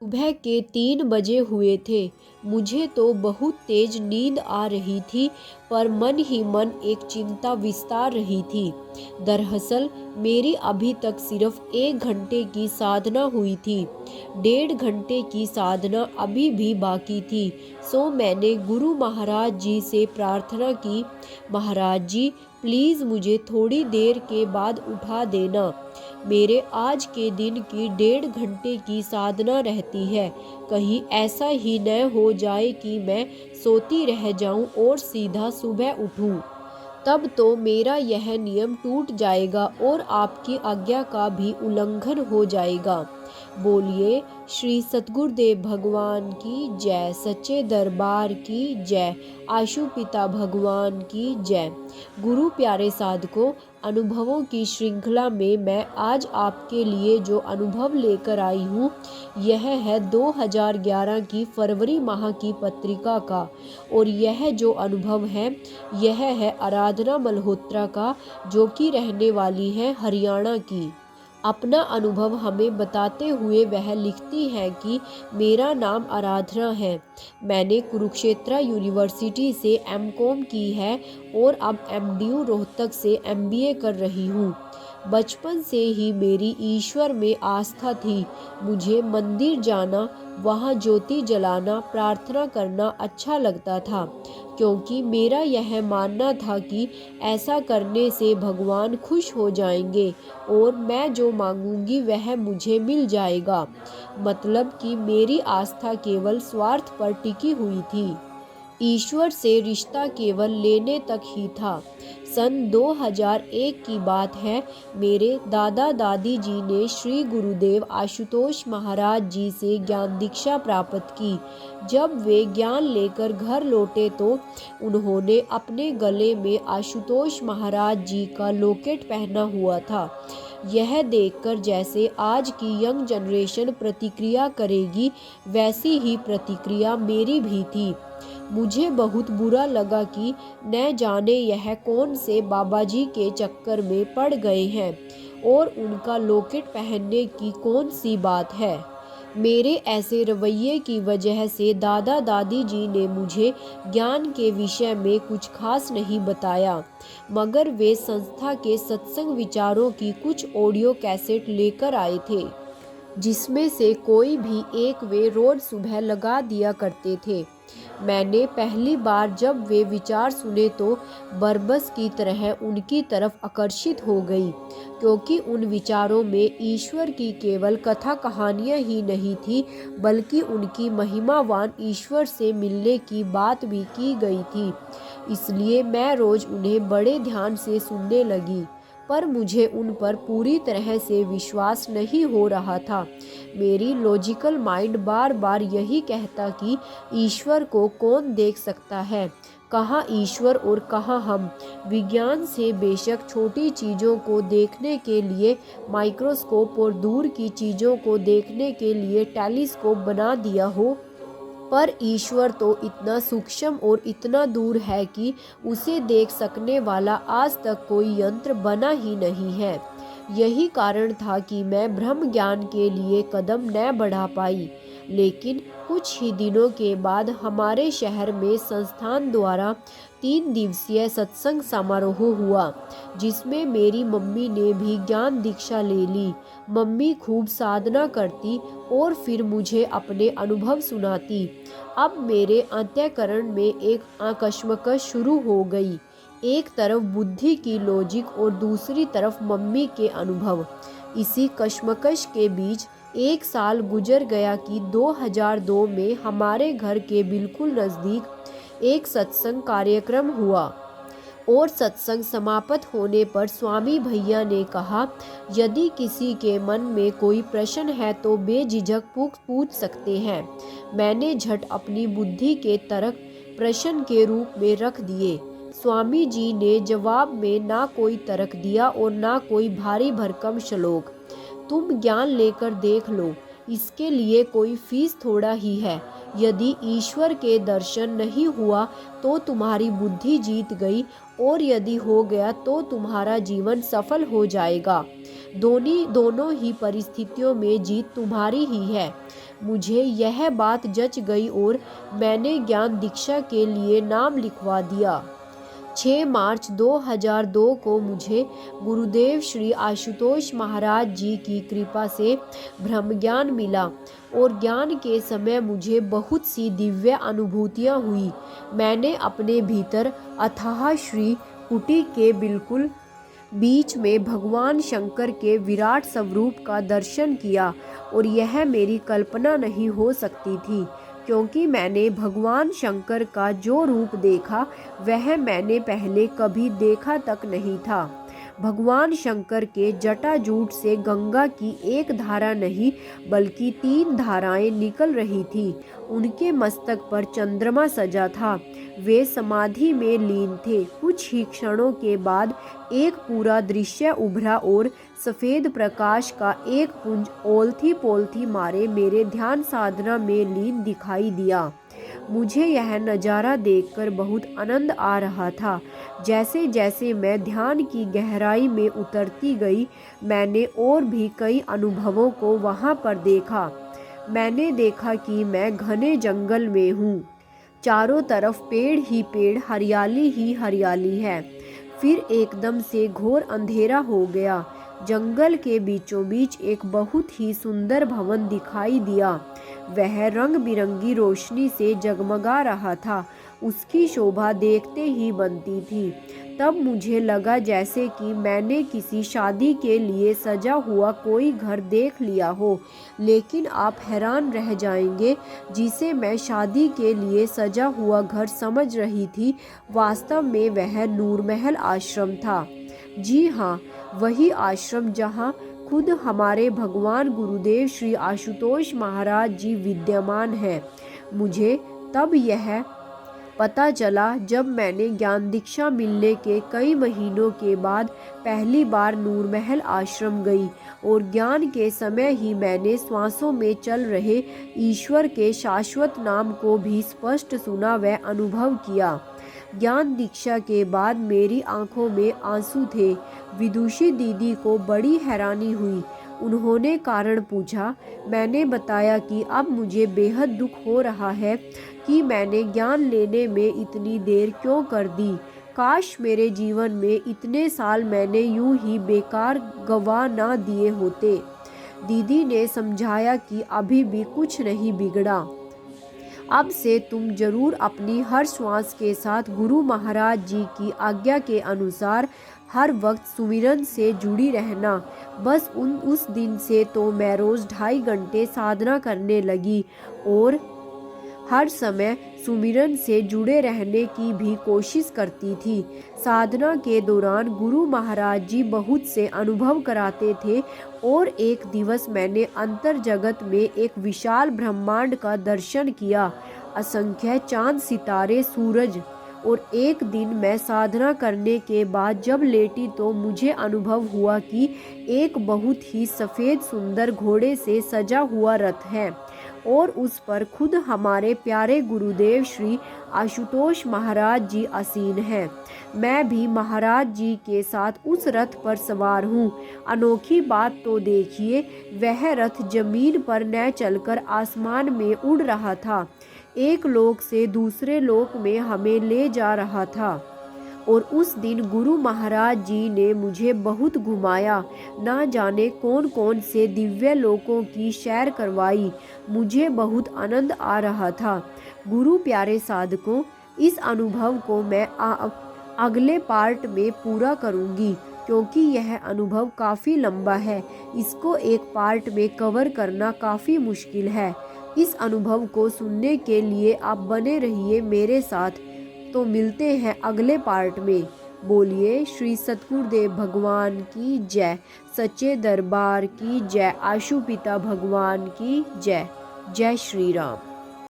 सुबह के 3 बजे हुए थे। मुझे तो बहुत तेज नींद आ रही थी, पर मन ही मन एक चिंता विस्तार रही थी। दरअसल मेरी अभी तक सिर्फ 1 घंटे की साधना हुई थी। 1.5 घंटे की साधना अभी भी बाकी थी। सो मैंने गुरु महाराज जी से प्रार्थना की, महाराज जी प्लीज़ मुझे थोड़ी देर के बाद उठा देना। मेरे आज के दिन की 1.5 घंटे की साधना रहती है। कहीं ऐसा ही न हो जाए कि मैं सोती रह जाऊं और सीधा सुबह उठूं। तब तो मेरा यह नियम टूट जाएगा और आपकी आज्ञा का भी उल्लंघन हो जाएगा। बोलिए श्री सतगुरुदेव भगवान की जय, सच्चे दरबार की जय, आशुपिता भगवान की जय। गुरु प्यारे साधकों, अनुभवों की श्रृंखला में मैं आज आपके लिए जो अनुभव लेकर आई हूँ, यह है 2011 की फरवरी माह की पत्रिका का। और यह जो अनुभव है, यह है आराधना मल्होत्रा का, जो कि रहने वाली है हरियाणा की। अपना अनुभव हमें बताते हुए वह लिखती हैं कि मेरा नाम आराधना है। मैंने कुरुक्षेत्र यूनिवर्सिटी से एमकॉम की है और अब एमडीयू रोहतक से एमबीए कर रही हूँ। बचपन से ही मेरी ईश्वर में आस्था थी। मुझे मंदिर जाना, वहाँ ज्योति जलाना, प्रार्थना करना अच्छा लगता था, क्योंकि मेरा यह मानना था कि ऐसा करने से भगवान खुश हो जाएंगे और मैं जो मांगूंगी वह मुझे मिल जाएगा। मतलब कि मेरी आस्था केवल स्वार्थ पर टिकी हुई थी। ईश्वर से रिश्ता केवल लेने तक ही था। सन 2001 की बात है। मेरे दादा दादी जी ने श्री गुरुदेव आशुतोष महाराज जी से ज्ञान दीक्षा प्राप्त की। जब वे ज्ञान लेकर घर लौटे तो उन्होंने अपने गले में आशुतोष महाराज जी का लॉकेट पहना हुआ था। यह देखकर जैसे आज की यंग जनरेशन प्रतिक्रिया करेगी, वैसी ही प्रतिक्रिया मेरी भी थी। मुझे बहुत बुरा लगा कि न जाने यह कौन से बाबा जी के चक्कर में पड़ गए हैं और उनका लॉकेट पहनने की कौन सी बात है। मेरे ऐसे रवैये की वजह से दादा दादी जी ने मुझे ज्ञान के विषय में कुछ खास नहीं बताया, मगर वे संस्था के सत्संग विचारों की कुछ ऑडियो कैसेट लेकर आए थे, जिसमें से कोई भी एक वे रोज सुबह लगा दिया करते थे। मैंने पहली बार जब वे विचार सुने तो बरबस की तरह उनकी तरफ आकर्षित हो गई, क्योंकि उन विचारों में ईश्वर की केवल कथा कहानियाँ ही नहीं थी, बल्कि उनकी महिमावान ईश्वर से मिलने की बात भी की गई थी। इसलिए मैं रोज उन्हें बड़े ध्यान से सुनने लगी, पर मुझे उन पर पूरी तरह से विश्वास नहीं हो रहा था। मेरी लॉजिकल माइंड बार बार यही कहता कि ईश्वर को कौन देख सकता है, कहाँ ईश्वर और कहाँ हम। विज्ञान से बेशक छोटी चीज़ों को देखने के लिए माइक्रोस्कोप और दूर की चीज़ों को देखने के लिए टेलीस्कोप बना दिया हो, पर ईश्वर तो इतना सूक्ष्म और इतना दूर है कि उसे देख सकने वाला आज तक कोई यंत्र बना ही नहीं है। यही कारण था कि मैं ब्रह्म ज्ञान के लिए कदम न बढ़ा पाई। लेकिन कुछ ही दिनों के बाद हमारे शहर में संस्थान द्वारा 3 दिवसीय सत्संग समारोह हुआ, जिसमें मेरी मम्मी ने भी ज्ञान दीक्षा ले ली। मम्मी खूब साधना करती और फिर मुझे अपने अनुभव सुनाती। अब मेरे अंतःकरण में एक कश्मकश शुरू हो गई। एक तरफ बुद्धि की लॉजिक और दूसरी तरफ मम्मी के अनुभव। इसी कश्मकश के बीच 1 साल गुजर गया कि 2002 में हमारे घर के बिल्कुल नज़दीक एक सत्संग कार्यक्रम हुआ और सत्संग समाप्त होने पर स्वामी भैया ने कहा, यदि किसी के मन में कोई प्रश्न है तो बेझिझक पूछ सकते हैं। मैंने झट अपनी बुद्धि के तर्क प्रश्न के रूप में रख दिए। स्वामी जी ने जवाब में ना कोई तर्क दिया और ना कोई भारी भरकम श्लोक। तुम ज्ञान लेकर देख लो, इसके लिए कोई फीस थोड़ा ही है। यदि ईश्वर के दर्शन नहीं हुआ तो तुम्हारी बुद्धि जीत गई, और यदि हो गया तो तुम्हारा जीवन सफल हो जाएगा। दोनों ही परिस्थितियों में जीत तुम्हारी ही है। मुझे यह बात जच गई और मैंने ज्ञान दीक्षा के लिए नाम लिखवा दिया। 6 मार्च 2002 को मुझे गुरुदेव श्री आशुतोष महाराज जी की कृपा से ब्रह्म ज्ञान मिला और ज्ञान के समय मुझे बहुत सी दिव्य अनुभूतियाँ हुई। मैंने अपने भीतर अथाह श्री कुटी के बिल्कुल बीच में भगवान शंकर के विराट स्वरूप का दर्शन किया और यह मेरी कल्पना नहीं हो सकती थी, क्योंकि मैंने भगवान शंकर का जो रूप देखा वह मैंने पहले कभी देखा तक नहीं था। भगवान शंकर के जटाजूट से गंगा की एक धारा नहीं बल्कि 3 धाराएं निकल रही थी। उनके मस्तक पर चंद्रमा सजा था। वे समाधि में लीन थे। कुछ ही क्षणों के बाद एक पूरा दृश्य उभरा और सफ़ेद प्रकाश का एक पुंज ओलथी पोलथी मारे मेरे ध्यान साधना में लीन दिखाई दिया। मुझे यह नज़ारा देखकर बहुत आनंद आ रहा था। जैसे जैसे मैं ध्यान की गहराई में उतरती गई, मैंने और भी कई अनुभवों को वहाँ पर देखा। मैंने देखा कि मैं घने जंगल में हूँ। चारों तरफ पेड़ ही पेड़, हरियाली ही हरियाली है। फिर एकदम से घोर अंधेरा हो गया। जंगल के बीचों बीच एक बहुत ही सुंदर भवन दिखाई दिया। वह रंग बिरंगी रोशनी से जगमगा रहा था। उसकी शोभा देखते ही बनती थी। तब मुझे लगा जैसे कि मैंने किसी शादी के लिए सजा हुआ कोई घर देख लिया हो। लेकिन आप हैरान रह जाएंगे, जिसे मैं शादी के लिए सजा हुआ घर समझ रही थी, वास्तव में वह नूरमहल आश्रम था। जी हाँ, वही आश्रम जहाँ खुद हमारे भगवान गुरुदेव श्री आशुतोष महाराज जी विद्यमान हैं। मुझे तब यह पता चला जब मैंने ज्ञान दीक्षा मिलने के कई महीनों के बाद पहली बार नूरमहल आश्रम गई और ज्ञान के समय ही मैंने श्वासों में चल रहे ईश्वर के शाश्वत नाम को भी स्पष्ट सुना व अनुभव किया। ज्ञान दीक्षा के बाद मेरी आंखों में आंसू थे। विदुषी दीदी को बड़ी हैरानी हुई। उन्होंने कारण पूछा। मैंने बताया कि अब मुझे बेहद दुख हो रहा है कि मैंने ज्ञान लेने में इतनी देर क्यों कर दी। काश मेरे जीवन में इतने साल मैंने यूं ही बेकार गवा ना दिए होते। दीदी ने समझाया कि अभी भी कुछ नहीं बिगड़ा। अब से तुम जरूर अपनी हर श्वास के साथ गुरु महाराज जी की आज्ञा के अनुसार हर वक्त सुमिरन से जुड़ी रहना। बस उस दिन से तो मैं रोज़ 2.5 घंटे साधना करने लगी और हर समय सुमिरन से जुड़े रहने की भी कोशिश करती थी। साधना के दौरान गुरु महाराज जी बहुत से अनुभव कराते थे और एक दिवस मैंने अंतर जगत में एक विशाल ब्रह्मांड का दर्शन किया। असंख्य चांद, सितारे, सूरज। और एक दिन मैं साधना करने के बाद जब लेटी तो मुझे अनुभव हुआ कि एक बहुत ही सफ़ेद सुंदर घोड़े से सजा हुआ रथ है और उस पर खुद हमारे प्यारे गुरुदेव श्री आशुतोष महाराज जी आसीन हैं। मैं भी महाराज जी के साथ उस रथ पर सवार हूँ। अनोखी बात तो देखिए, वह रथ जमीन पर न चलकर आसमान में उड़ रहा था। एक लोक से दूसरे लोक में हमें ले जा रहा था। और उस दिन गुरु महाराज जी ने मुझे बहुत घुमाया। ना जाने कौन कौन से दिव्य लोकों की सैर करवाई। मुझे बहुत आनंद आ रहा था। गुरु प्यारे साधकों, इस अनुभव को मैं अगले पार्ट में पूरा करूंगी, क्योंकि यह अनुभव काफ़ी लंबा है। इसको एक पार्ट में कवर करना काफ़ी मुश्किल है। इस अनुभव को सुनने के लिए आप बने रहिए मेरे साथ। तो मिलते हैं अगले पार्ट में। बोलिए श्री सतगुरुदेव भगवान की जय, सच्चे दरबार की जय, आशु पिता भगवान की जय। जय श्री राम।